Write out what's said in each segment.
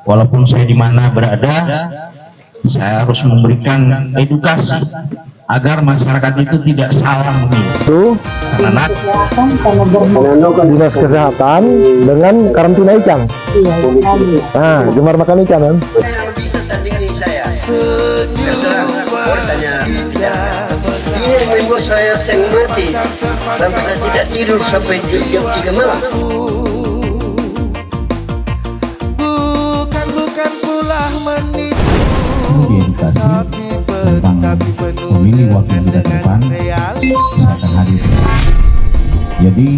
walaupun saya di mana berada, saya harus memberikan edukasi agar masyarakat itu tidak salah memilih. Karena dinas kesehatan dengan karantina ikan. Nah, gemar makan ikan kan? Yang bisa tandingi saya. Terserah, boleh tanya. Ini yang membuat saya setengah mati. Sampai saya tidak tidur sampai jam 3 malam. Bukan pula menipu. Diedukasi tentang memilih wakil kita ke depan, saya akan hadir. Jadi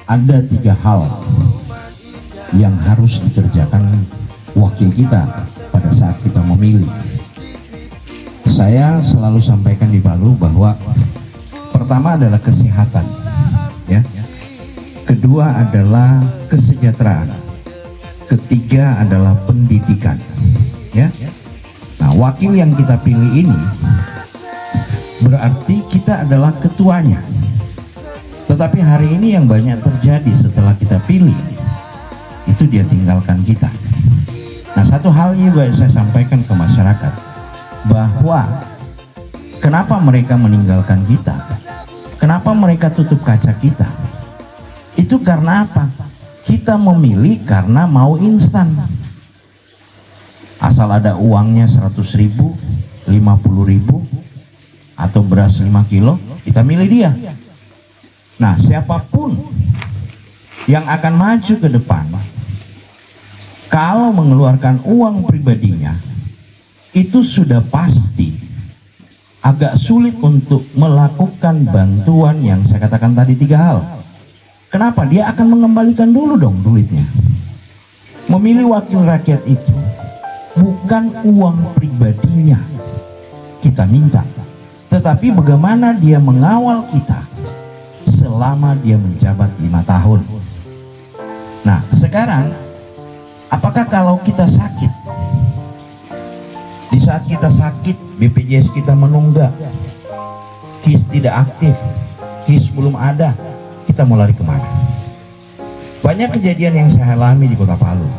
ada 3 hal yang harus dikerjakan wakil kita pada saat kita memilih. Saya selalu sampaikan di Palu bahwa pertama adalah kesehatan, ya. Kedua adalah kesejahteraan. Ketiga adalah pendidikan, ya. Nah, wakil yang kita pilih ini berarti kita adalah ketuanya. Tetapi hari ini yang banyak terjadi setelah kita pilih, itu dia tinggalkan kita. Nah, satu hal juga saya sampaikan ke masyarakat, bahwa kenapa mereka meninggalkan kita, kenapa mereka tutup kaca kita, itu karena apa? Kita memilih karena mau instan. Asal ada uangnya 100.000, 50.000, atau beras 5 kilo, kita milih dia. Nah, siapapun yang akan maju ke depan, kalau mengeluarkan uang pribadinya, itu sudah pasti agak sulit untuk melakukan bantuan yang saya katakan tadi 3 hal. Kenapa? Dia akan mengembalikan dulu dong duitnya. Memilih wakil rakyat itu bukan uang pribadinya kita minta, tetapi bagaimana dia mengawal kita selama dia menjabat 5 tahun. Nah, sekarang apakah kalau kita sakit, di saat kita sakit BPJS kita menunggak, KIS tidak aktif, KIS belum ada, kita mau lari kemana? Banyak kejadian yang saya alami di Kota Palu.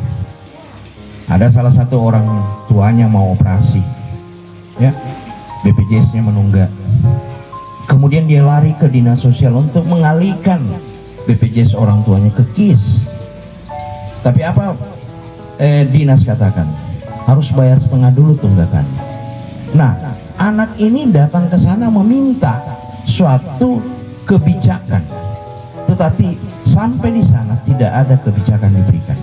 Ada salah satu orang tuanya mau operasi, ya, BPJS-nya menunggak. Kemudian dia lari ke dinas sosial untuk mengalihkan BPJS orang tuanya ke KIS. Tapi apa dinas katakan? Harus bayar setengah dulu tunggakannya. Nah, anak ini datang ke sana meminta suatu kebijakan, tetapi sampai di sana tidak ada kebijakan diberikan.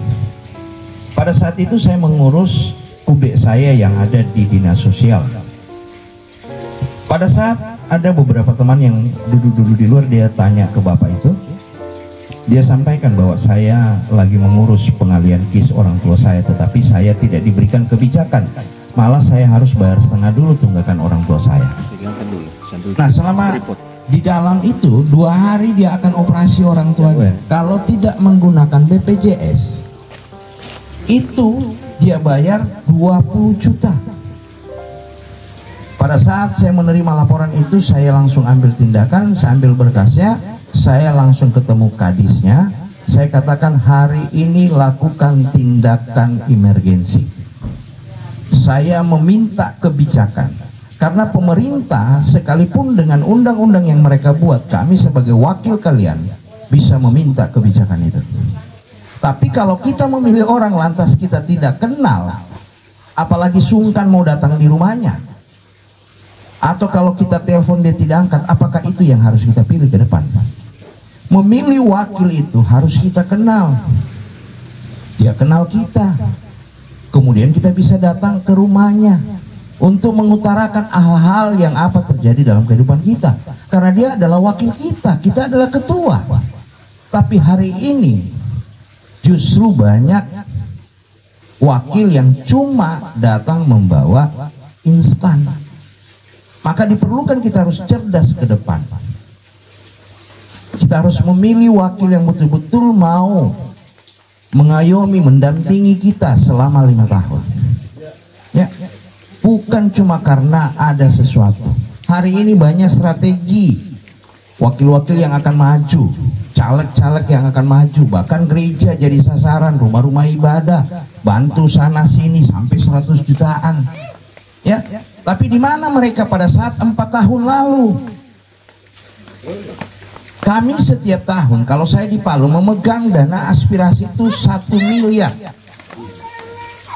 Pada saat itu saya mengurus kubek saya yang ada di dinas sosial. Pada saat ada beberapa teman yang duduk-duduk di luar, dia tanya ke bapak itu, dia sampaikan bahwa saya lagi mengurus pengalian KIS orang tua saya, tetapi saya tidak diberikan kebijakan, malah saya harus bayar setengah dulu tunggakan orang tua saya. Nah, selama di dalam itu 2 hari dia akan operasi orang tuanya. Kalau tidak menggunakan BPJS, itu dia bayar 20 juta. Pada saat saya menerima laporan itu, saya langsung ambil tindakan, saya ambil berkasnya, saya langsung ketemu kadisnya, saya katakan hari ini lakukan tindakan emergensi. Saya meminta kebijakan, karena pemerintah sekalipun dengan undang-undang yang mereka buat, kami sebagai wakil kalian bisa meminta kebijakan itu. Tapi kalau kita memilih orang lantas kita tidak kenal, apalagi sungkan mau datang di rumahnya, atau kalau kita telepon dia tidak angkat, apakah itu yang harus kita pilih ke depan? Memilih wakil itu harus kita kenal, dia kenal kita, kemudian kita bisa datang ke rumahnya untuk mengutarakan hal-hal yang apa terjadi dalam kehidupan kita, karena dia adalah wakil kita, kita adalah ketua. Tapi hari ini justru banyak wakil yang cuma datang membawa instan. Maka diperlukan kita harus cerdas ke depan. Kita harus memilih wakil yang betul-betul mau mengayomi, mendampingi kita selama 5 tahun. Ya, bukan cuma karena ada sesuatu. Hari ini banyak strategi wakil-wakil yang akan maju, caleg-caleg yang akan maju, bahkan gereja jadi sasaran, rumah-rumah ibadah, bantu sana sini sampai 100 jutaan. Ya, tapi di mana mereka pada saat 4 tahun lalu? Kami setiap tahun, kalau saya di Palu, memegang dana aspirasi itu 1 miliar.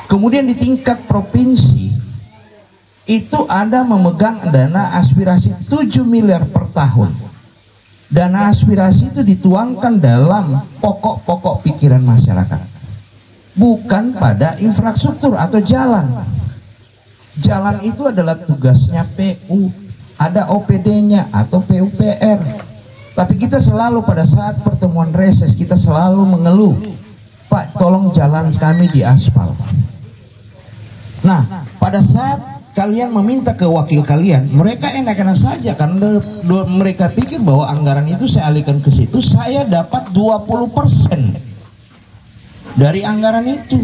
Kemudian di tingkat provinsi itu ada memegang dana aspirasi 7 miliar per tahun. Dana aspirasi itu dituangkan dalam pokok-pokok pikiran masyarakat, bukan pada infrastruktur atau jalan. Jalan itu adalah tugasnya PU, ada OPD-nya atau PUPR. Tapi kita selalu pada saat pertemuan reses, kita selalu mengeluh, Pak, tolong jalan kami diaspal. Nah, pada saat kalian meminta ke wakil kalian, mereka enak-enak saja karena mereka pikir bahwa anggaran itu saya alihkan ke situ, saya dapat 20% dari anggaran itu.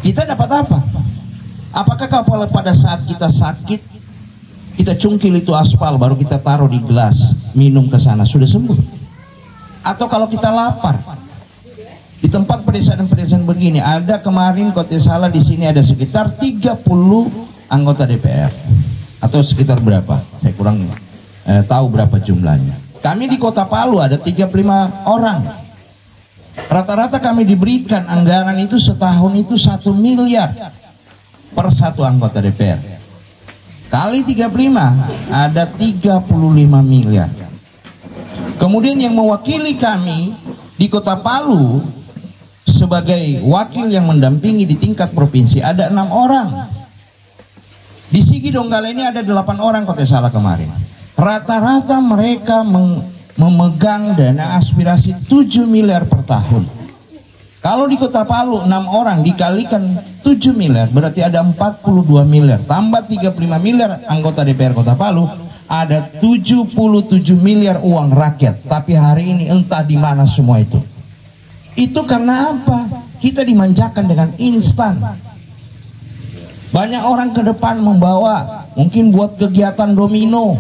Kita dapat apa? Apakah kalau pada saat kita sakit, kita cungkil itu aspal baru kita taruh di gelas, minum ke sana, sudah sembuh? Atau kalau kita lapar, di tempat pedesaan-pedesaan begini, ada kemarin Kota Salah di sini ada sekitar 30 anggota DPR, atau sekitar berapa? Saya kurang tahu berapa jumlahnya. Kami di Kota Palu ada 35 orang. Rata-rata kami diberikan anggaran itu setahun itu 1 miliar per satu anggota DPR. Kali 35 ada 35 miliar. Kemudian yang mewakili kami di Kota Palu sebagai wakil yang mendampingi di tingkat provinsi ada 6 orang. Di Sigi Donggala ini ada 8 orang Kota Salah kemarin. Rata-rata mereka memegang dana aspirasi 7 miliar per tahun. Kalau di Kota Palu 6 orang dikalikan 7 miliar berarti ada 42 miliar. Tambah 35 miliar anggota DPR Kota Palu, ada 77 miliar uang rakyat. Tapi hari ini entah di mana semua itu. Itu karena apa? Kita dimanjakan dengan instan. Banyak orang ke depan membawa, mungkin buat kegiatan domino,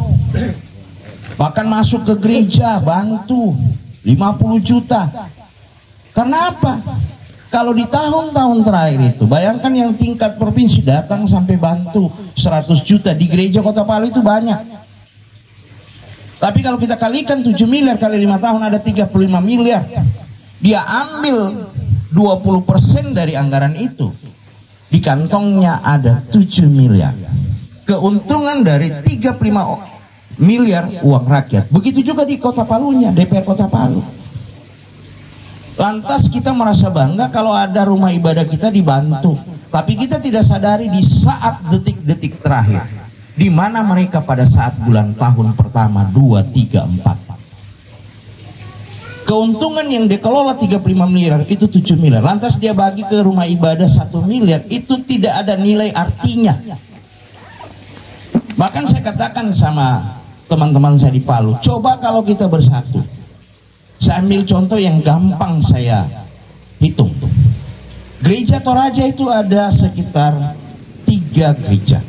bahkan masuk ke gereja bantu 50 juta. Karena apa? Kalau di tahun-tahun terakhir itu, bayangkan yang tingkat provinsi datang sampai bantu 100 juta di gereja Kota Palu itu banyak. Tapi kalau kita kalikan 7 miliar kali 5 tahun ada 35 miliar. Dia ambil 20% dari anggaran itu. Di kantongnya ada 7 miliar. Keuntungan dari 35 miliar uang rakyat. Begitu juga di Kota Palunya, DPR Kota Palu. Lantas kita merasa bangga kalau ada rumah ibadah kita dibantu. Tapi kita tidak sadari di saat detik-detik terakhir, di mana mereka pada saat bulan tahun pertama 2, 3, 4. Keuntungan yang dikelola 35 miliar itu 7 miliar. Lantas dia bagi ke rumah ibadah 1 miliar. Itu tidak ada nilai artinya. Bahkan saya katakan sama teman-teman saya di Palu, coba kalau kita bersatu. Saya ambil contoh yang gampang saya hitung. Gereja Toraja itu ada sekitar 3 gereja.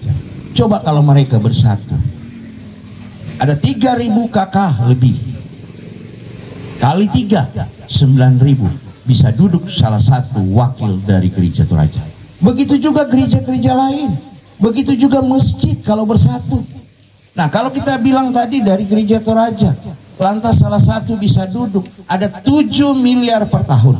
Coba kalau mereka bersatu. Ada 3.000 kakak lebih. Kali 3, 9.000. Bisa duduk salah satu wakil dari gereja Toraja. Begitu juga gereja-gereja lain. Begitu juga masjid kalau bersatu. Nah, kalau kita bilang tadi dari gereja Toraja, lantas salah satu bisa duduk, ada 7 miliar per tahun.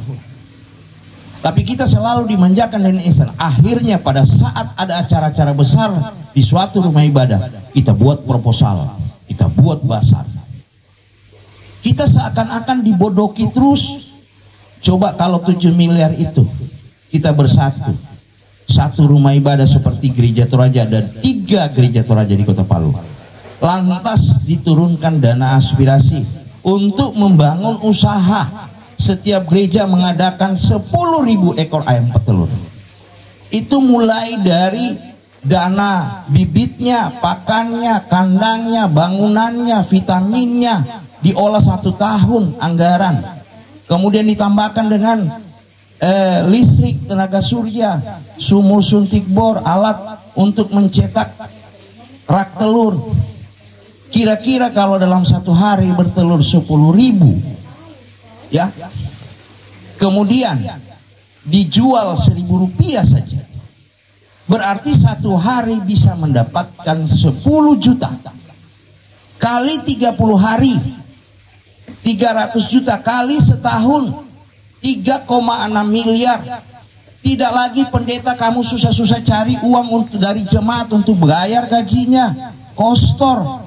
Tapi kita selalu dimanjakan dengan instan. Akhirnya pada saat ada acara-acara besar di suatu rumah ibadah, kita buat proposal, kita buat basar. Kita seakan-akan dibodoki terus. Coba kalau 7 miliar itu kita bersatu. Satu rumah ibadah seperti gereja Toraja dan 3 gereja Toraja di Kota Palu. Lantas diturunkan dana aspirasi untuk membangun usaha. Setiap gereja mengadakan 10.000 ekor ayam petelur. Itu mulai dari dana bibitnya, pakannya, kandangnya, bangunannya, vitaminnya, diolah 1 tahun anggaran. Kemudian ditambahkan dengan listrik, tenaga surya, sumur suntik bor, alat untuk mencetak rak telur. Kira-kira kalau dalam satu hari bertelur 10.000, ya, kemudian dijual Rp1.000 saja, berarti satu hari bisa mendapatkan 10 juta. Kali 30 hari, 300 juta, kali setahun 3,6 miliar. Tidak lagi pendeta kamu susah-susah cari uang dari jemaat untuk bayar gajinya, kostor.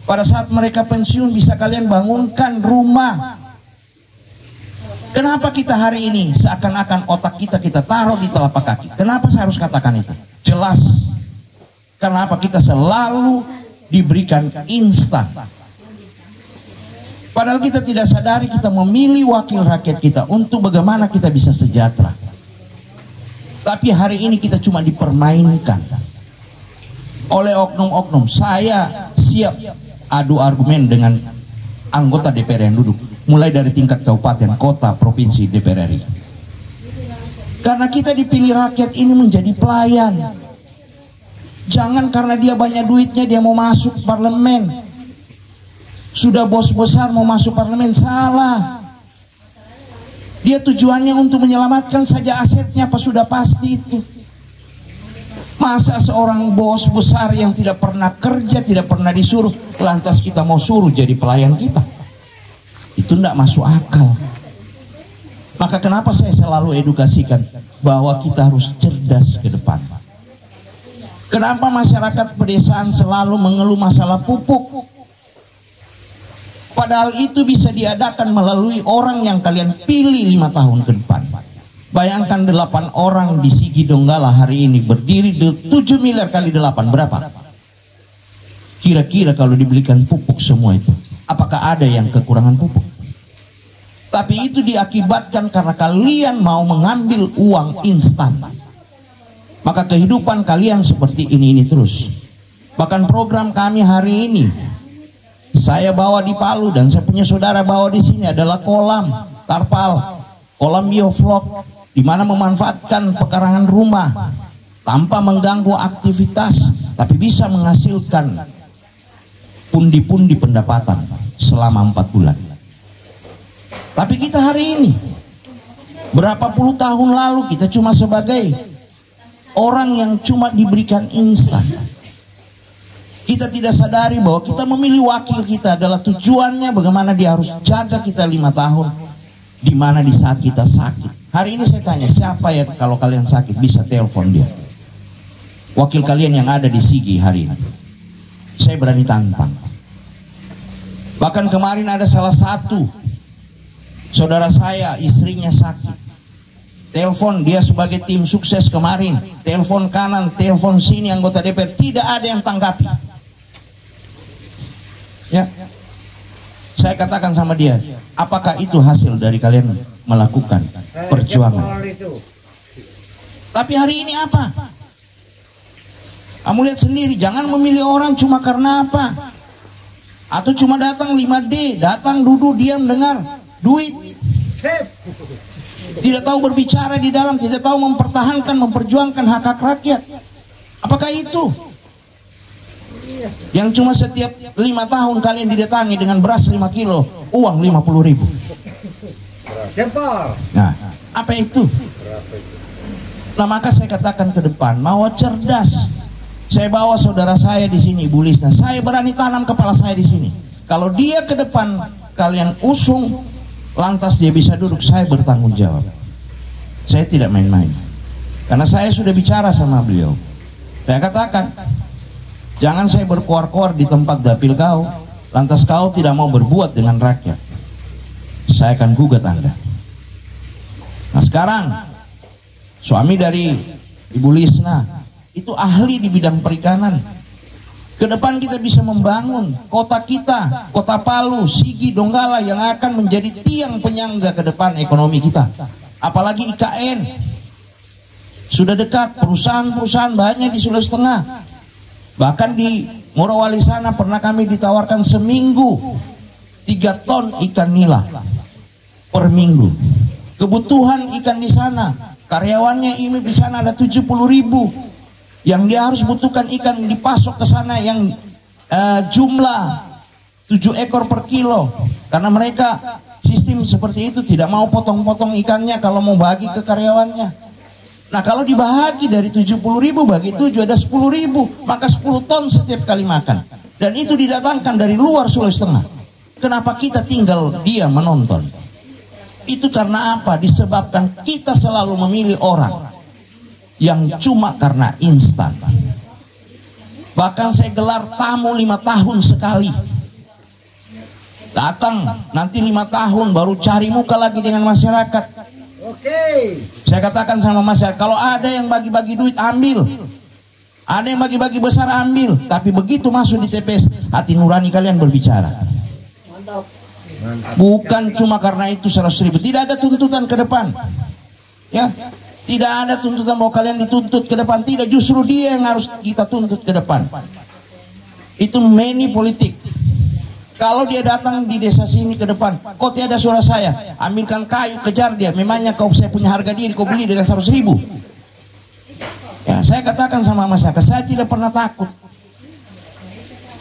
Pada saat mereka pensiun bisa kalian bangunkan rumah. Kenapa kita hari ini seakan-akan otak kita taruh di telapak kaki? Kenapa saya harus katakan itu? Jelas. Kenapa kita selalu diberikan instan? Padahal kita tidak sadari kita memilih wakil rakyat kita untuk bagaimana kita bisa sejahtera. Tapi hari ini kita cuma dipermainkan oleh oknum-oknum. Saya siap adu argumen dengan anggota DPR yang duduk, mulai dari tingkat kabupaten, kota, provinsi, DPR RI. Karena kita dipilih rakyat ini menjadi pelayan. Jangan karena dia banyak duitnya dia mau masuk parlemen. Sudah bos besar mau masuk parlemen, salah. Dia tujuannya untuk menyelamatkan saja asetnya, apa sudah pasti itu. Masa seorang bos besar yang tidak pernah kerja, tidak pernah disuruh, lantas kita mau suruh jadi pelayan kita? Itu tidak masuk akal. Maka kenapa saya selalu edukasikan bahwa kita harus cerdas ke depan. Kenapa masyarakat pedesaan selalu mengeluh masalah pupuk? Padahal itu bisa diadakan melalui orang yang kalian pilih 5 tahun ke depan. Bayangkan 8 orang di Sigi Donggala hari ini berdiri 7 miliar kali 8 berapa? Kira-kira kalau dibelikan pupuk semua itu, apakah ada yang kekurangan pupuk? Tapi itu diakibatkan karena kalian mau mengambil uang instan. Maka kehidupan kalian seperti ini terus. Bahkan program kami hari ini saya bawa di Palu dan saya punya saudara bawa di sini adalah kolam tarpal, kolam bioflok, di mana memanfaatkan pekarangan rumah tanpa mengganggu aktivitas, tapi bisa menghasilkan pundi-pundi pendapatan selama 4 bulan. Tapi kita hari ini, berapa puluh tahun lalu kita cuma sebagai orang yang cuma diberikan instan. Kita tidak sadari bahwa kita memilih wakil kita adalah tujuannya bagaimana dia harus jaga kita 5 tahun, di mana di saat kita sakit. Hari ini saya tanya, siapa ya kalau kalian sakit bisa telepon dia? Wakil kalian yang ada di Sigi hari ini. Saya berani tantang. Bahkan kemarin ada salah satu saudara saya, istrinya sakit. Telepon dia sebagai tim sukses kemarin, telepon kanan, telepon sini anggota DPR, tidak ada yang tanggapi. Ya, saya katakan sama dia, apakah itu hasil dari kalian melakukan perjuangan? Tapi hari ini apa? Kamu lihat sendiri, jangan memilih orang cuma karena apa? Atau cuma datang 5D, datang duduk diam dengar duit. Tidak tahu berbicara di dalam, tidak tahu mempertahankan, memperjuangkan hak-hak rakyat. Apakah itu? Yang cuma setiap 5 tahun kalian didatangi dengan beras 5 kilo, uang 50.000. Nah, apa itu? Nah, maka saya katakan ke depan, mau cerdas. Saya bawa saudara saya di sini, Ibu Lisna. Saya berani tanam kepala saya di sini. Kalau dia ke depan kalian usung, lantas dia bisa duduk, saya bertanggung jawab. Saya tidak main-main. Karena saya sudah bicara sama beliau. Saya katakan, jangan saya berkoar-koar di tempat dapil kau, lantas kau tidak mau berbuat dengan rakyat. Saya akan gugat Anda. Nah sekarang, suami dari Ibu Lisna, itu ahli di bidang perikanan. Ke depan kita bisa membangun kota kita, kota Palu, Sigi, Donggala yang akan menjadi tiang penyangga ke depan ekonomi kita. Apalagi IKN. Sudah dekat, perusahaan-perusahaan banyak di Sulawesi Tengah. Bahkan di Morowali sana pernah kami ditawarkan seminggu 3 ton ikan nila per minggu. Kebutuhan ikan di sana, karyawannya IMIP di sana ada 70.000. Yang dia harus butuhkan ikan dipasok ke sana yang jumlah 7 ekor per kilo, karena mereka sistem seperti itu, tidak mau potong-potong ikannya kalau mau bagi ke karyawannya. Nah kalau dibagi dari 70.000 bagi 7 ada 10.000, maka 10 ton setiap kali makan, dan itu didatangkan dari luar Sulawesi Tengah. Kenapa kita tinggal diam menonton? Itu karena apa? Disebabkan kita selalu memilih orang yang cuma karena instan. Bahkan saya gelar tamu 5 tahun sekali. Datang nanti 5 tahun baru cari muka lagi dengan masyarakat. Saya katakan sama masyarakat, kalau ada yang bagi-bagi duit ambil, ada yang bagi-bagi besar ambil, tapi begitu masuk di TPS hati nurani kalian berbicara. Bukan cuma karena itu 100.000, tidak ada tuntutan ke depan, ya, tidak ada tuntutan bahwa kalian dituntut ke depan, tidak, justru dia yang harus kita tuntut ke depan. Itu money politik. Kalau dia datang di desa sini ke depan, kok tiada suara saya, ambilkan kayu, kejar dia, memangnya kau saya punya harga diri, kau beli dengan 100.000. Ya, saya katakan sama masyarakat, saya tidak pernah takut.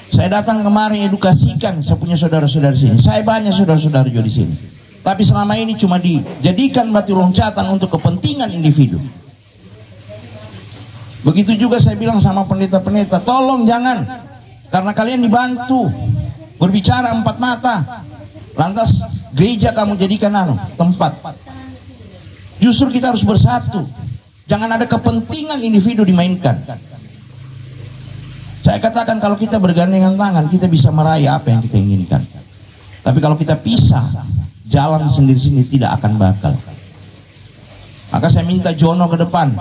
Saya datang kemari edukasikan, saya punya saudara-saudara sini. Saya banyak saudara-saudara juga di sini. Tapi selama ini cuma dijadikan batu loncatan untuk kepentingan individu. Begitu juga saya bilang sama pendeta-pendeta, tolong jangan, karena kalian dibantu berbicara 4 mata, lantas gereja kamu jadikan tempat. Justru kita harus bersatu. Jangan ada kepentingan individu dimainkan. Saya katakan kalau kita bergandengan tangan, kita bisa meraih apa yang kita inginkan. Tapi kalau kita pisah, jalan sendiri-sendiri tidak akan bakal. Maka saya minta Jono ke depan,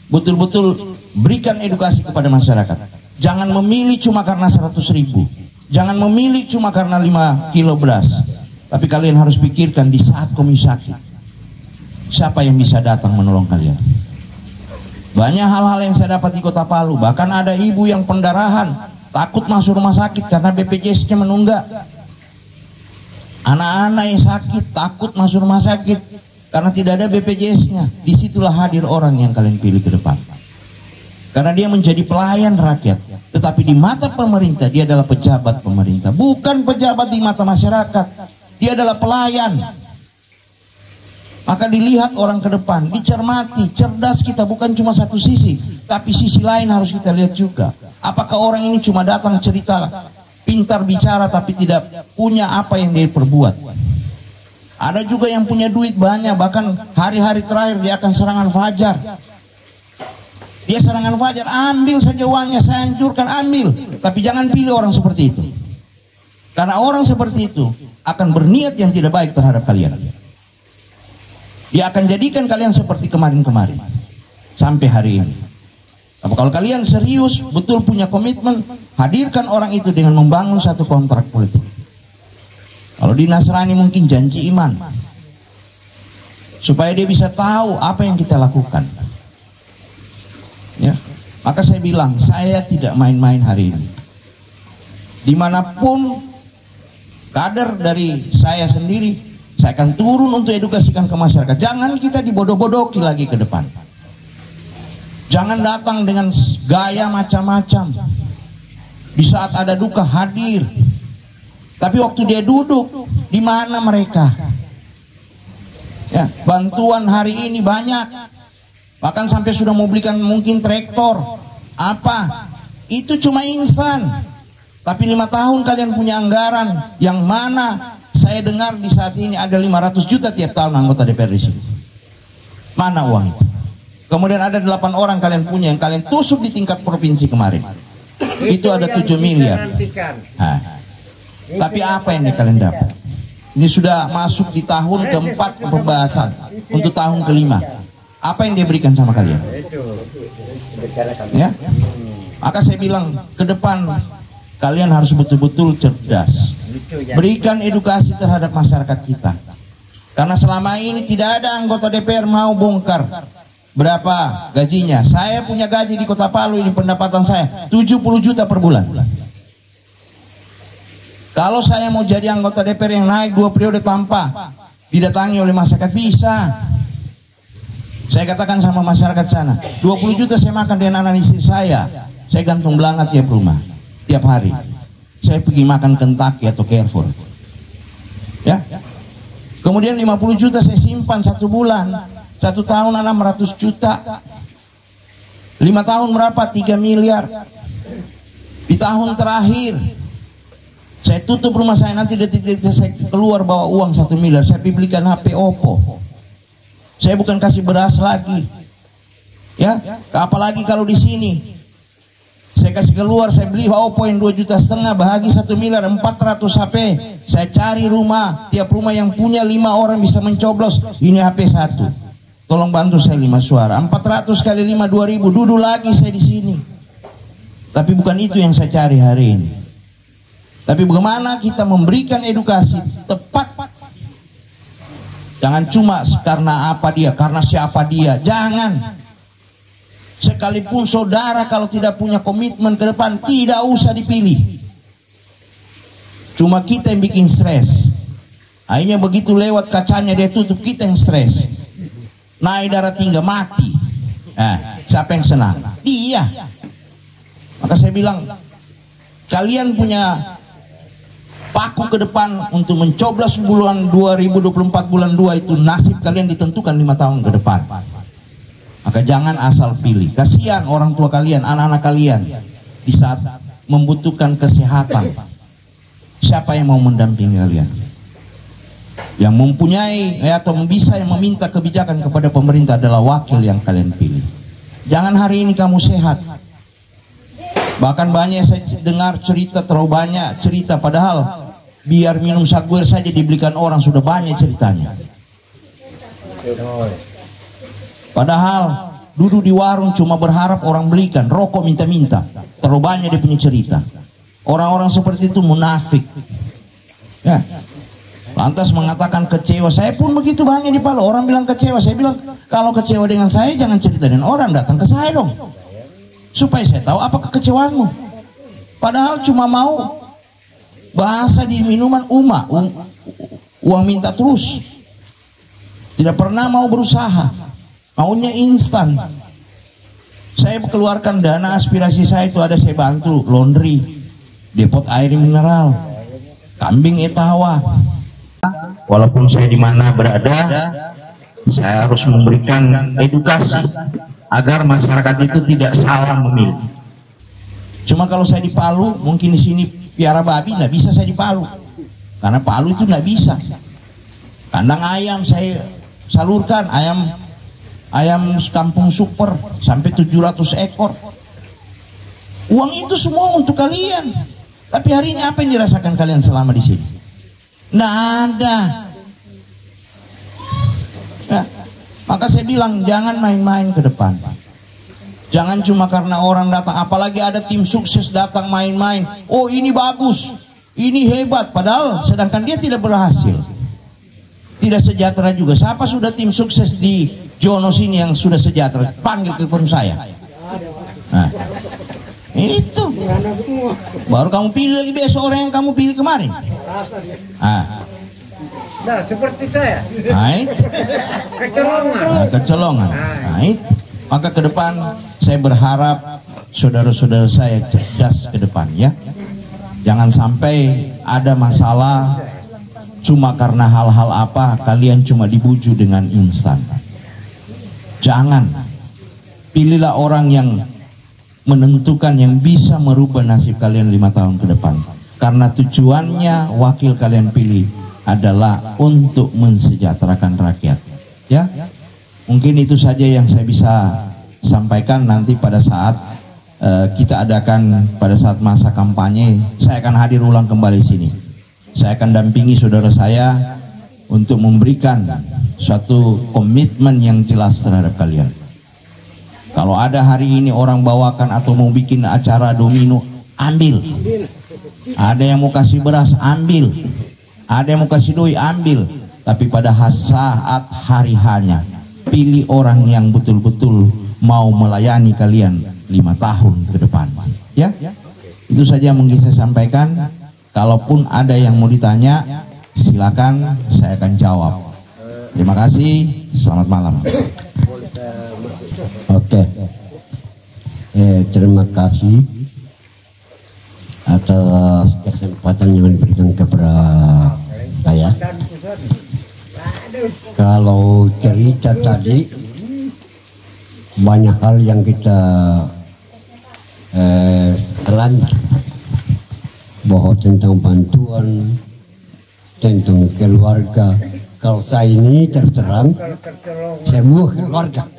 betul-betul berikan edukasi kepada masyarakat. Jangan memilih cuma karena 100.000. Jangan memilih cuma karena 5 kilo beras. Tapi kalian harus pikirkan di saat kamu sakit, siapa yang bisa datang menolong kalian. Banyak hal-hal yang saya dapat di Kota Palu. Bahkan ada ibu yang pendarahan, takut masuk rumah sakit karena BPJS-nya menunggak. Anak-anak yang sakit takut masuk rumah sakit karena tidak ada BPJS-nya. Disitulah hadir orang yang kalian pilih ke depan. Karena dia menjadi pelayan rakyat. Tetapi di mata pemerintah dia adalah pejabat pemerintah, bukan pejabat di mata masyarakat. Dia adalah pelayan. Maka dilihat orang ke depan, dicermati, cerdas kita bukan cuma satu sisi, tapi sisi lain harus kita lihat juga. Apakah orang ini cuma datang cerita, pintar bicara tapi tidak punya apa yang dia perbuat. Ada juga yang punya duit banyak, bahkan hari-hari terakhir dia akan serangan fajar. Dia serangan fajar, ambil saja uangnya, saya hancurkan, ambil. Tapi jangan pilih orang seperti itu. Karena orang seperti itu akan berniat yang tidak baik terhadap kalian. Dia akan jadikan kalian seperti kemarin-kemarin sampai hari ini. Tapi kalau kalian serius, betul punya komitmen, hadirkan orang itu dengan membangun satu kontrak politik. Kalau di Nasrani mungkin janji iman, supaya dia bisa tahu apa yang kita lakukan. Ya, maka saya bilang, saya tidak main-main hari ini. Dimanapun kader dari saya sendiri, saya akan turun untuk edukasikan ke masyarakat. Jangan kita dibodoh-bodohi lagi ke depan. Jangan datang dengan gaya macam-macam. Di saat ada duka hadir, tapi waktu dia duduk, di mana mereka? Ya, bantuan hari ini banyak, bahkan sampai sudah mau belikan mungkin traktor. Apa? Itu cuma instan. Tapi 5 tahun kalian punya anggaran yang mana? Saya dengar di saat ini ada 500 juta tiap tahun anggota DPR di sini. Mana uang itu? Kemudian ada 8 orang kalian punya yang kalian tusuk di tingkat provinsi kemarin. Itu ada 7 miliar. Nah, tapi apa yang kalian dapat? Ini sudah masuk di tahun keempat pembahasan untuk tahun kelima. Apa yang dia berikan sama kalian? Ya? Maka saya bilang ke depan kalian harus betul-betul cerdas. Berikan edukasi terhadap masyarakat kita. Karena selama ini tidak ada anggota DPR mau bongkar berapa gajinya. Saya punya gaji di Kota Palu, ini pendapatan saya 70 juta per bulan. Kalau saya mau jadi anggota DPR yang naik 2 periode tanpa didatangi oleh masyarakat, bisa. Saya katakan sama masyarakat sana, 20 juta saya makan dengan anak istri saya gantung belangat tiap rumah. tiap hari. Saya pergi makan Kentucky atau Carrefour. Ya. Kemudian 50 juta saya simpan 1 bulan. 1 tahun 600 juta. 5 tahun berapa? 3 miliar. Di tahun terakhir saya tutup rumah saya, nanti detik-detik saya keluar bawa uang 1 miliar. Saya belikan HP Oppo. Saya bukan kasih beras lagi. Ya, apalagi kalau di sini saya kasih keluar, saya beli Oppo yang 2,5 juta, bahagi 1 miliar, 400 HP. Saya cari rumah, tiap rumah yang punya 5 orang bisa mencoblos. Ini HP 1. Tolong bantu saya 5 suara. 400 kali 5 2.000. Duduk lagi saya di sini. Tapi bukan itu yang saya cari hari ini. Tapi bagaimana kita memberikan edukasi tepat. Jangan cuma karena apa dia, karena siapa dia. Jangan. Sekalipun saudara kalau tidak punya komitmen ke depan, tidak usah dipilih. Cuma kita yang bikin stres. Akhirnya begitu lewat kacanya dia tutup, kita yang stres. Naik darah tinggi, mati. Siapa yang senang? Dia. Maka saya bilang, kalian punya paku ke depan untuk mencoblos bulan 2024 bulan 2 itu, nasib kalian ditentukan 5 tahun ke depan. Maka jangan asal pilih. Kasihan orang tua kalian, anak-anak kalian di saat membutuhkan kesehatan. Siapa yang mau mendampingi kalian? Yang mempunyai atau bisa yang meminta kebijakan kepada pemerintah adalah wakil yang kalian pilih. Jangan hari ini kamu sehat. Bahkan banyak saya dengar cerita, terlalu banyak cerita, padahal biar minum saguer saja dibelikan orang sudah banyak ceritanya. Padahal duduk di warung cuma berharap orang belikan, rokok minta-minta. Terlalu banyak dia punya cerita. Orang-orang seperti itu munafik. Ya. Lantas mengatakan kecewa. Saya pun begitu banyak di Palu. Orang bilang kecewa. Saya bilang kalau kecewa dengan saya jangan cerita dengan orang, datang ke saya dong. Supaya saya tahu apa kekecewaanmu. Padahal cuma mau bahasa di minuman uang minta terus. Tidak pernah mau berusaha. Maunya instan. Saya keluarkan dana aspirasi saya itu ada, saya bantu laundry, depot air mineral, kambing etawa. Walaupun saya di mana berada, saya harus memberikan edukasi agar masyarakat itu tidak salah memilih. Cuma kalau saya di Palu, mungkin di sini piara babi, nggak bisa saya di Palu, karena Palu itu nggak bisa. Kandang ayam saya salurkan, ayam kampung super sampai 700 ekor. Uang itu semua untuk kalian. Tapi hari ini apa yang dirasakan kalian selama di sini? Nggak ada. Ya, maka saya bilang jangan main-main ke depan. Jangan cuma karena orang datang, apalagi ada tim sukses datang main-main. Oh ini bagus, ini hebat, padahal sedangkan dia tidak berhasil. Tidak sejahtera juga. Siapa sudah tim sukses di Jono sini yang sudah sejahtera? Panggil ke telepon saya. Nah, itu. Baru kamu pilih lagi besok orang yang kamu pilih kemarin. Nah, seperti saya. Kecolongan. Nah, itu. Maka ke depan saya berharap saudara-saudara saya cerdas ke depan ya. Jangan sampai ada masalah cuma karena hal-hal apa kalian cuma dibujuk dengan instan. Jangan. Pilihlah orang yang menentukan, yang bisa merubah nasib kalian 5 tahun ke depan. Karena tujuannya wakil kalian pilih adalah untuk mensejahterakan rakyat. Ya, mungkin itu saja yang saya bisa sampaikan. Nanti pada saat kita adakan pada saat masa kampanye, saya akan hadir ulang kembali sini. Saya akan dampingi saudara saya untuk memberikan suatu komitmen yang jelas terhadap kalian. Kalau ada hari ini orang bawakan atau mau bikin acara domino, ambil. Ada yang mau kasih beras, ambil. Ada yang mau kasih doi, ambil. Tapi pada saat hari hanya, pilih orang yang betul-betul mau melayani kalian 5 tahun ke depan. Ya, itu saja yang mungkin saya sampaikan. Kalaupun ada yang mau ditanya, silakan, saya akan jawab. Terima kasih, selamat malam. Oke, terima kasih atas kesempatan yang diberikan kepada saya. Kalau cerita tadi banyak hal yang kita telan, bahwa tentang bantuan, tentang keluarga. Kalau saya ini terserang semua keluarga.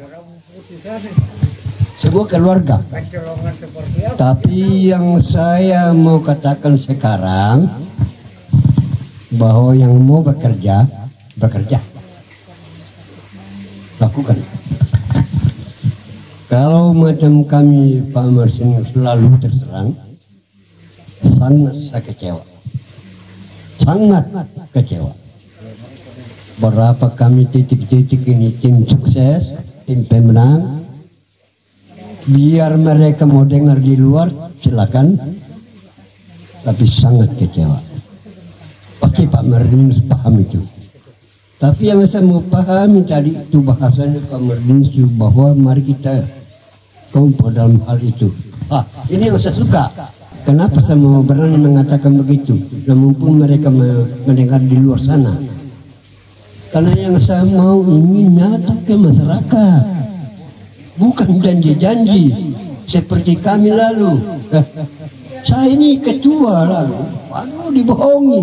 Tapi yang saya mau katakan sekarang, bahwa yang mau bekerja, lakukan. Kalau macam kami Pak Marsin selalu terserang, sangat saya kecewa, sangat kecewa. Berapa kami titik-titik ini tim sukses, tim pemenang. Biar mereka mau dengar di luar, silakan. Tapi sangat kecewa. Pasti Pak Martinus paham itu. Tapi yang saya mau pahami tadi itu bahasanya Pak Martinus, bahwa mari kita kumpul dalam hal itu. Ini yang saya suka. Kenapa saya mau berani mengatakan begitu? Namun pun mereka mendengar di luar sana. Karena yang saya mau ingin nyata ke masyarakat, bukan janji-janji seperti kami lalu. Saya ini ketua lalu, dibohongi.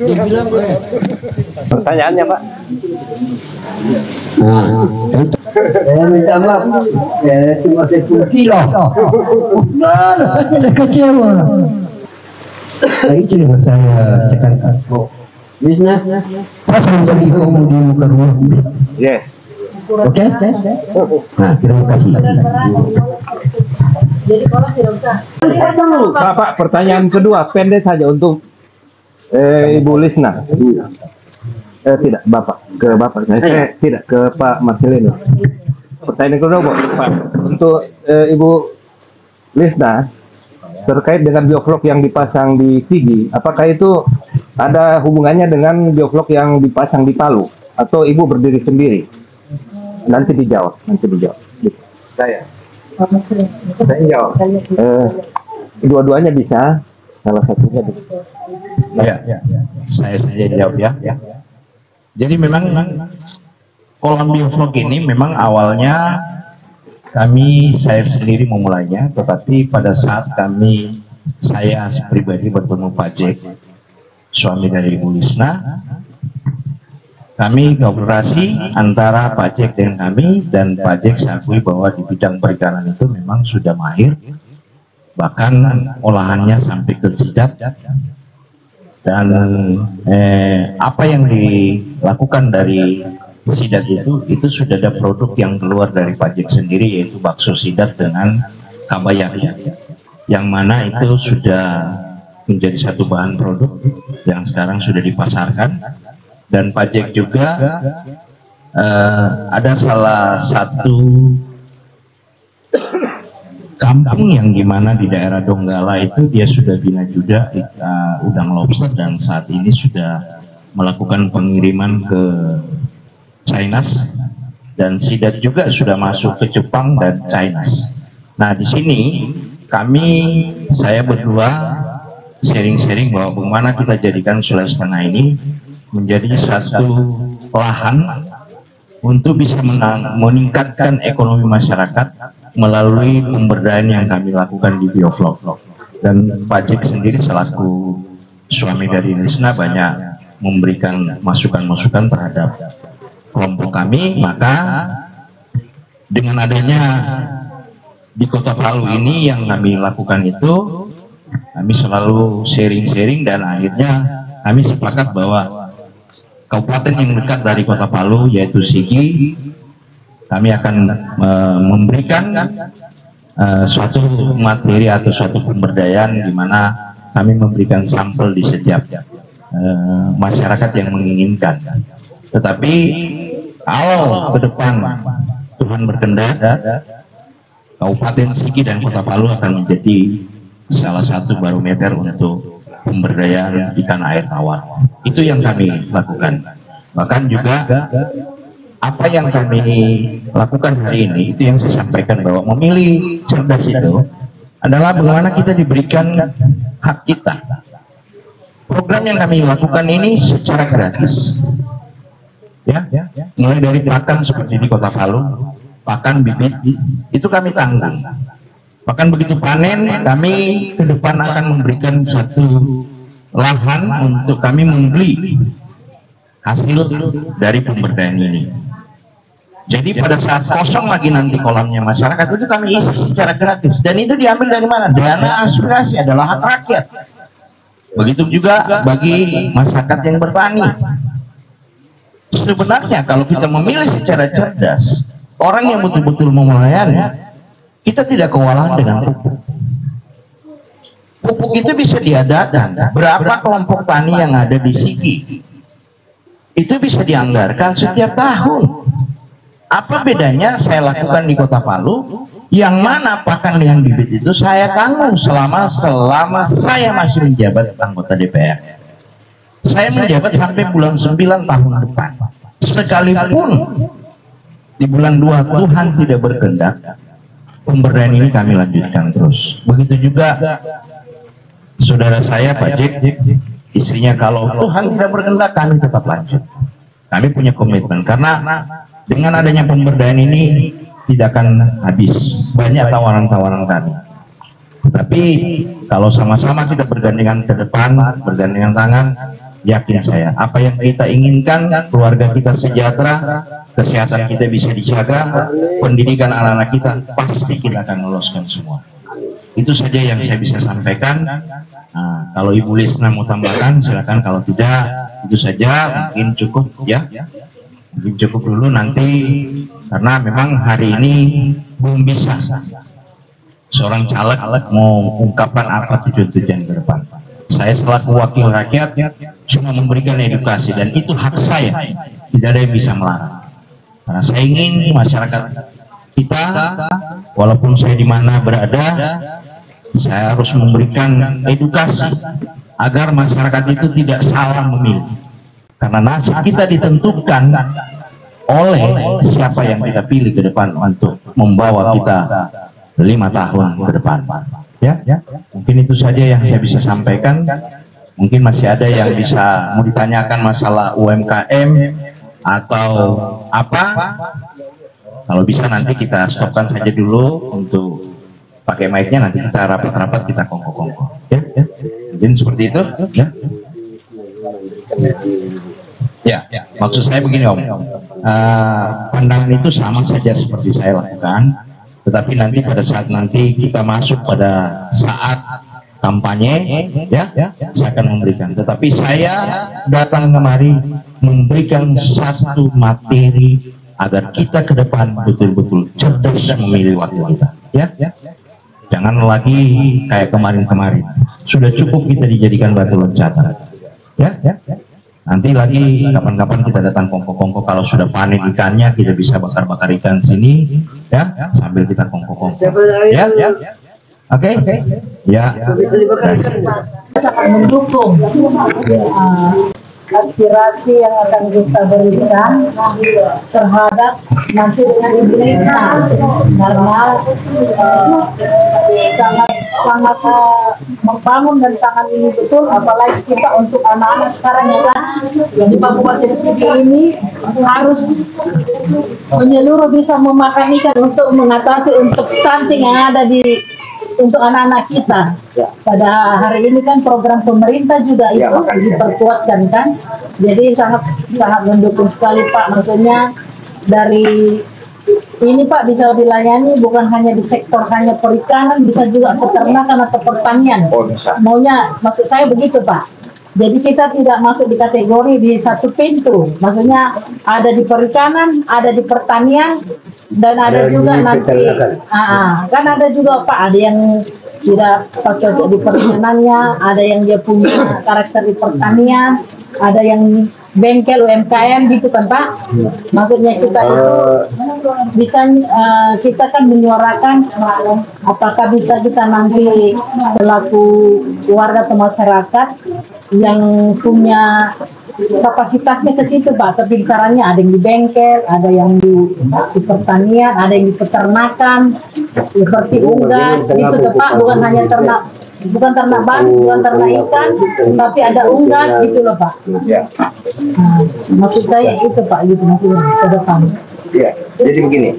Dibilang Pertanyaannya Pak. saya minta maaf, cuma 10 kilo. Saya tidak kecewa. Nah, itu yang saya tekankan. Bisna, pas menjadi kamu di muka rumah. Yes. Oke? Nah, terima kasih. Jadi kalau tidak usah. Pak, pertanyaan kedua pendek saja untuk Ibu Lisna. Tidak, Bapak, ke Bapak. Tidak, ke Pak Marcelino. Pertanyaan kedua, Pak, untuk Ibu Lisna, terkait dengan bioflok yang dipasang di Sigi, apakah itu ada hubungannya dengan bioflok yang dipasang di Palu, atau Ibu berdiri sendiri? Nanti dijawab. Saya jawab. Dua-duanya bisa, salah satunya bisa. Ya, saya saja jawab ya. Jadi memang kolam bioflok ini memang awalnya saya sendiri memulainya, tetapi pada saat saya pribadi bertemu Pak Jack, suami dari Ibu Lisna, kami kolaborasi antara Pak Jack dan kami, dan Pak Jack saya akui bahwa di bidang perikanan itu memang sudah mahir, bahkan olahannya sampai ke sidat, dan apa yang dilakukan dari sidat itu sudah ada produk yang keluar dari Pak Jack sendiri, yaitu bakso sidat dengan kabayak, yang mana itu sudah menjadi satu bahan produk yang sekarang sudah dipasarkan. Dan Pak Jack juga ada salah satu kampung yang dimana di daerah Donggala itu dia sudah bina juga udang lobster, dan saat ini sudah melakukan pengiriman ke China, dan sidat juga sudah masuk ke Jepang dan China. Nah, di sini saya berdua sharing-sharing bahwa bagaimana kita jadikan Sulawesi Tengah ini menjadi satu lahan untuk bisa meningkatkan ekonomi masyarakat melalui pemberdayaan yang kami lakukan di bioflok. Dan Pak Jack sendiri selaku suami dari Lisna banyak memberikan masukan-masukan terhadap kelompok kami. Maka dengan adanya di Kota Palu ini yang kami lakukan itu, kami selalu sharing-sharing, dan akhirnya kami sepakat bahwa kabupaten yang dekat dari Kota Palu yaitu Sigi, kami akan memberikan suatu materi atau suatu pemberdayaan di mana kami memberikan sampel di setiap masyarakat yang menginginkan. Tetapi kalau ke depan Tuhan berkehendak, Kabupaten Sigi dan Kota Palu akan menjadi salah satu barometer untuk pemberdayaan ikan air tawar. Itu yang kami lakukan. Bahkan juga apa yang kami lakukan hari ini itu yang saya sampaikan, bahwa memilih cerdas itu adalah bagaimana kita diberikan hak kita. Program yang kami lakukan ini secara gratis, ya, mulai dari pakan seperti di Kota Palu, pakan bibit itu kami tanggung. Bahkan begitu panen, kami ke depan akan memberikan satu lahan untuk kami membeli hasil dari pemberdayaan ini. Jadi pada saat kosong lagi nanti kolamnya masyarakat itu kami isi secara gratis, dan itu diambil dari mana? Dana aspirasi, adalah hak rakyat. Begitu juga bagi masyarakat yang bertani. Sebenarnya kalau kita memilih secara cerdas, orang yang betul-betul melayani, kita tidak kewalahan dengan pupuk. Pupuk itu bisa diadakan. Berapa kelompok tani yang ada di Sigi? Itu bisa dianggarkan setiap tahun. Apa bedanya saya lakukan di Kota Palu, yang mana pakan lihan bibit itu saya tanggung selama saya masih menjabat anggota DPR. Saya menjabat sampai bulan 9 tahun depan. Sekalipun di bulan 2 Tuhan tidak berkehendak, pemberdayaan ini kami lanjutkan terus. Begitu juga saudara saya Pak Jack, istrinya, kalau Tuhan tidak berkehendak kami tetap lanjut. Kami punya komitmen, karena dengan adanya pemberdayaan ini tidak akan habis. Banyak tawaran-tawaran kami. Tapi kalau sama-sama kita bergandengan ke depan, bergandengan tangan, yakin saya, apa yang kita inginkan, keluarga kita sejahtera, kesehatan kita bisa dijaga, pendidikan anak-anak kita, pasti kita akan loloskan semua. Itu saja yang saya bisa sampaikan. Nah, kalau Ibu Lisna mau tambahkan silakan, kalau tidak itu saja, mungkin cukup ya. Mungkin cukup dulu nanti, karena memang hari ini belum bisa seorang caleg mau ungkapkan apa tujuan-tujuan ke depan. Saya selaku wakil rakyat cuma memberikan edukasi, dan itu hak saya, tidak ada yang bisa melarang. Karena saya ingin masyarakat kita, walaupun saya di mana berada, saya harus memberikan edukasi agar masyarakat itu tidak salah memilih. Karena nasib kita ditentukan oleh siapa yang kita pilih ke depan untuk membawa kita 5 tahun ke depan. Ya, mungkin itu saja yang saya bisa sampaikan. Mungkin masih ada yang bisa mau ditanyakan masalah UMKM atau apa. Kalau bisa nanti kita stopkan saja dulu untuk pakai mic-nya, nanti kita rapat-rapat, kita kongko-kongko. Ya. Mungkin seperti itu. Ya, maksud saya begini Om, pandangan itu sama saja seperti saya lakukan, tetapi nanti pada saat nanti kita masuk pada saat kampanye, ya, saya akan memberikan. Tetapi saya datang kemari memberikan satu materi agar kita ke depan betul-betul cerdas memilih waktu kita. Ya. Jangan lagi kayak kemarin-kemarin. Sudah cukup kita dijadikan batu loncatan. Ya. Nanti lagi kapan-kapan kita datang kongko-kongko, kalau sudah panen ikannya kita bisa bakar-bakar ikan sini, ya, sambil kita kongko-kongko. Ya. Oke. Ya. Sangat mendukung aspirasi yang akan kita berikan terhadap nanti dengan Ibu Lisna, karena sangat membangun dan sangat ini betul, apalagi kita untuk anak-anak sekarang ya kan, di Kabupaten Sigi ini harus menyeluruh bisa memakan ikan untuk mengatasi untuk stunting yang ada di untuk anak-anak kita. Pada hari ini kan program pemerintah juga itu diperkuatkan kan, jadi sangat mendukung sekali Pak. Maksudnya dari ini Pak bisa dilayani bukan hanya di sektor hanya perikanan, bisa juga peternakan atau pertanian. Maunya, maksud saya begitu Pak. Jadi kita tidak masuk di kategori di satu pintu. Maksudnya ada di perikanan, ada di pertanian, dan ada juga nanti kan ada juga Pak, ada yang tidak cocok di pertanannya, ada yang dia punya karakter di pertanian, ada yang bengkel UMKM gitu kan Pak. Maksudnya kita itu bisa kita kan menyuarakan apakah bisa kita nanti selaku warga atau masyarakat yang punya kapasitasnya ke situ Pak, kepintarannya ada yang di bengkel, ada yang di pertanian, ada yang di peternakan, seperti unggas gitu tuh Pak, bukan hanya ternak bambu, bukan ternak ikan, tapi ada unggas gitu loh Pak. Nah, maksud saya itu Pak gitu maksudnya ke depan. Ya, jadi begini,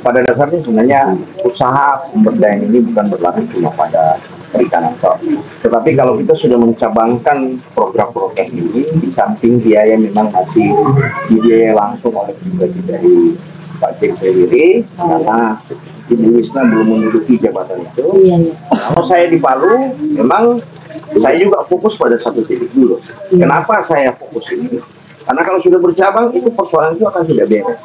pada dasarnya sebenarnya usaha pemberdayaan ini bukan berlaku cuma pada perikanan tok. Tetapi kalau kita sudah mencabangkan program-program ini, di samping biaya memang masih dibiayai langsung oleh pribadi dari Pak Cik sendiri, karena Ibu Wisna belum menduduki jabatan itu. Kalau saya di Palu, memang saya juga fokus pada satu titik dulu. Kenapa saya fokus ini? Karena kalau sudah bercabang, itu persoalan itu akan tidak beres.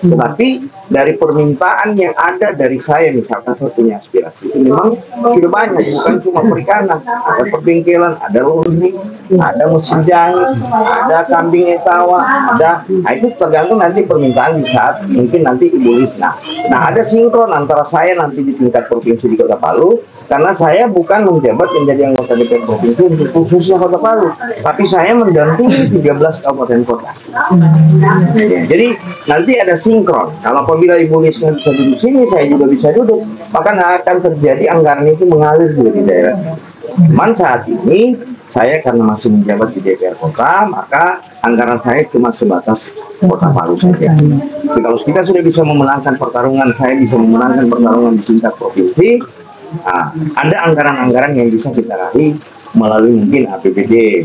Tetapi dari permintaan yang ada dari saya, misalkan saya punya aspirasi, itu memang sudah banyak, bukan cuma perikanan, ada perbengkelan, ada laundry, ada mesin jahit, ada kambing etawa, ada, nah itu tergantung nanti permintaan di saat mungkin nanti Ibu Lisna. Nah ada sinkron antara saya nanti di tingkat provinsi di Kota Palu, karena saya bukan menjabat menjadi anggota DPR provinsi untuk khususnya Kota Palu, tapi saya mendampingi 13 kabupaten kota. Ya, jadi nanti ada sinkron. Kalau apabila Ibu Lisna bisa duduk sini, saya juga bisa duduk, maka nggak akan terjadi anggaran itu mengalir di daerah. Cuman saat ini saya karena masih menjabat di DPR kota, maka anggaran saya cuma sebatas Kota Palu saja. Jadi kalau kita sudah bisa memenangkan pertarungan, saya bisa memenangkan pertarungan di tingkat provinsi. Nah, ada anggaran-anggaran yang bisa kita raih melalui mungkin APBD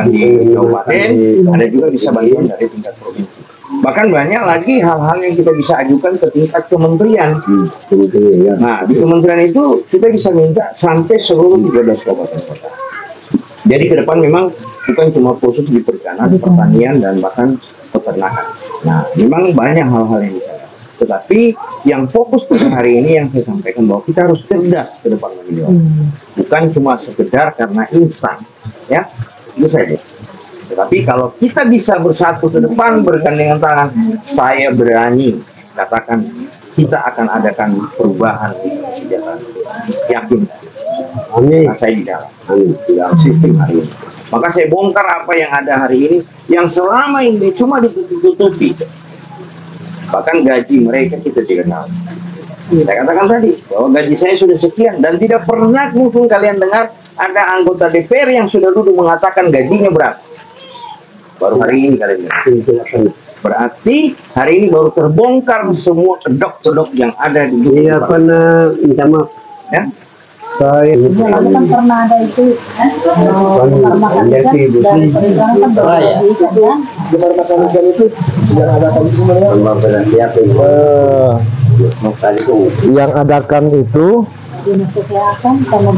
di kabupaten, ada juga bisa bantuan dari tingkat provinsi. Bahkan banyak lagi hal-hal yang kita bisa ajukan ke tingkat kementerian. Nah, di kementerian itu kita bisa minta sampai seluruh 13 kabupaten kota. Jadi ke depan memang bukan cuma khusus di perikanan, pertanian, dan bahkan peternakan. Nah, memang banyak hal-hal yang bisa. Tetapi yang fokus pada hari ini yang saya sampaikan bahwa kita harus cerdas ke depan memilih orang. Bukan cuma sekedar karena instan, ya itu saja. Tetapi kalau kita bisa bersatu ke depan bergandengan tangan, saya berani katakan kita akan adakan perubahan di kesejahteraan. Yakin? Amin. Nah, saya di dalam sistem hari ini. Maka saya bongkar apa yang ada hari ini yang selama ini cuma ditutup-tutupi. Bahkan gaji mereka kita tidak tahu. Saya katakan tadi bahwa gaji saya sudah sekian dan tidak pernah mungkin kalian dengar ada anggota DPR yang sudah duduk mengatakan gajinya berapa. Baru hari ini kalian dengar. Berarti hari ini baru terbongkar semua kedok-kedok yang ada di dunia. Iya pernah minta maaf. Ya? Saya Lalu kan pernah ada itu kamar makan ikan dari perikanan kan berada di ikan kan. kamar makan ikan itu yang adakan sebenarnya yang adakan itu Dinas Kesehatan sama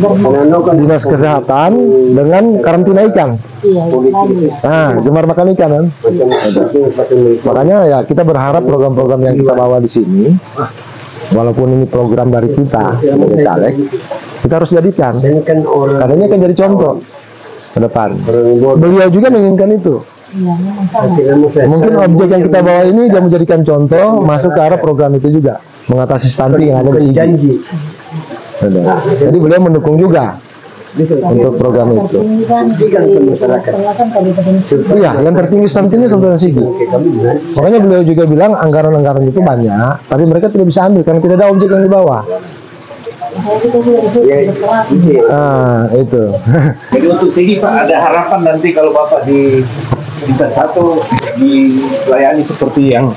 Dinas Kesehatan dengan karantina ikan. Iya, Nah, gemar makan ikan kan. Makanya ya kita berharap program-program yang kita bawa di sini, walaupun ini program dari kita sebagai caleg, kita harus jadikan. Katanya kan jadi contoh ke depan. Beliau juga menginginkan itu. Mungkin objek yang kita bawa ini dia menjadikan contoh masuk ke arah program itu juga, mengatasi stunting yang ada di janji. Jadi beliau mendukung juga untuk program itu. Iya, yang tertinggi stuntingnya Sultan Sigi. Makanya beliau juga bilang anggaran-anggaran itu banyak, tapi mereka tidak bisa ambil karena tidak ada objek yang dibawa. Ah, itu. Jadi untuk Sigi Pak, ada harapan nanti kalau Bapak di tingkat 1 dilayani seperti yang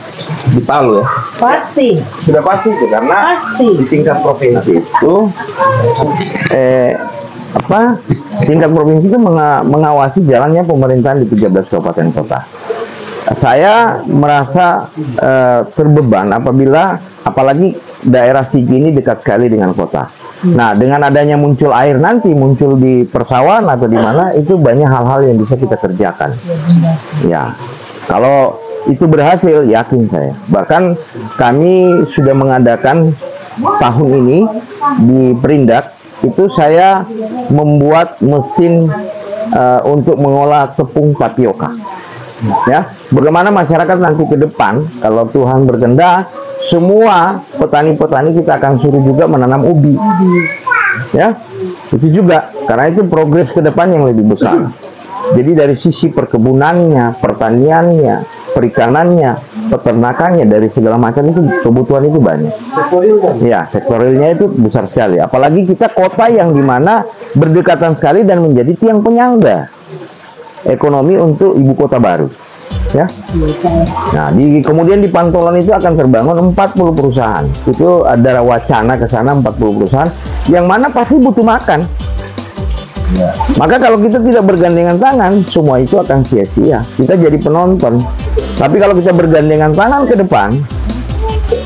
di Palu ya? Pasti. Sudah pasti itu karena di tingkat provinsi itu tingkat provinsi itu mengawasi jalannya pemerintahan di 13 kabupaten kota. Saya merasa terbeban apabila apalagi daerah Sigi ini dekat sekali dengan kota. Nah, dengan adanya muncul air nanti, muncul di persawahan atau di mana, itu banyak hal-hal yang bisa kita kerjakan. Ya, kalau itu berhasil, yakin saya. Bahkan kami sudah mengadakan tahun ini di Perindak, itu saya membuat mesin untuk mengolah tepung tapioka. Ya, bagaimana masyarakat nanti ke depan kalau Tuhan berkehendak, semua petani-petani kita akan suruh juga menanam ubi. Ya, itu juga karena itu progres ke depan yang lebih besar. Jadi dari sisi perkebunannya, pertaniannya, perikanannya, peternakannya, dari segala macam itu kebutuhan itu banyak. Ya, sektor realnya itu besar sekali. Apalagi kita kota yang dimana berdekatan sekali dan menjadi tiang penyangga ekonomi untuk ibu kota baru. Ya. Nah, kemudian di Pantolan itu akan terbangun 40 perusahaan. Itu ada wacana ke sana 40 perusahaan yang mana pasti butuh makan. Maka kalau kita tidak bergandengan tangan, semua itu akan sia-sia. Kita jadi penonton. Tapi kalau kita bergandengan tangan ke depan,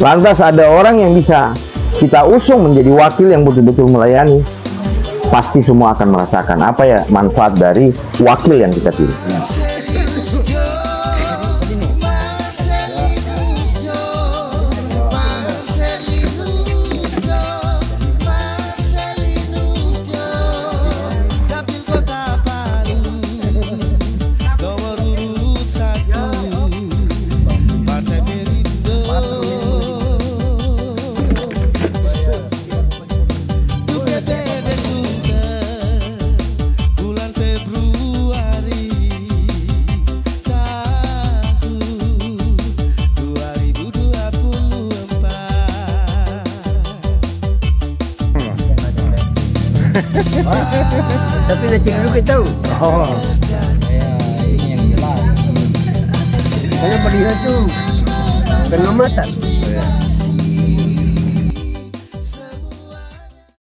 lantas ada orang yang bisa kita usung menjadi wakil yang betul-betul melayani, pasti semua akan merasakan apa ya manfaat dari wakil yang kita pilih. Tapi nanti dulu kita tahu. Oh. Ya, ini yang jelas. Saya melihat tuh pengamatan.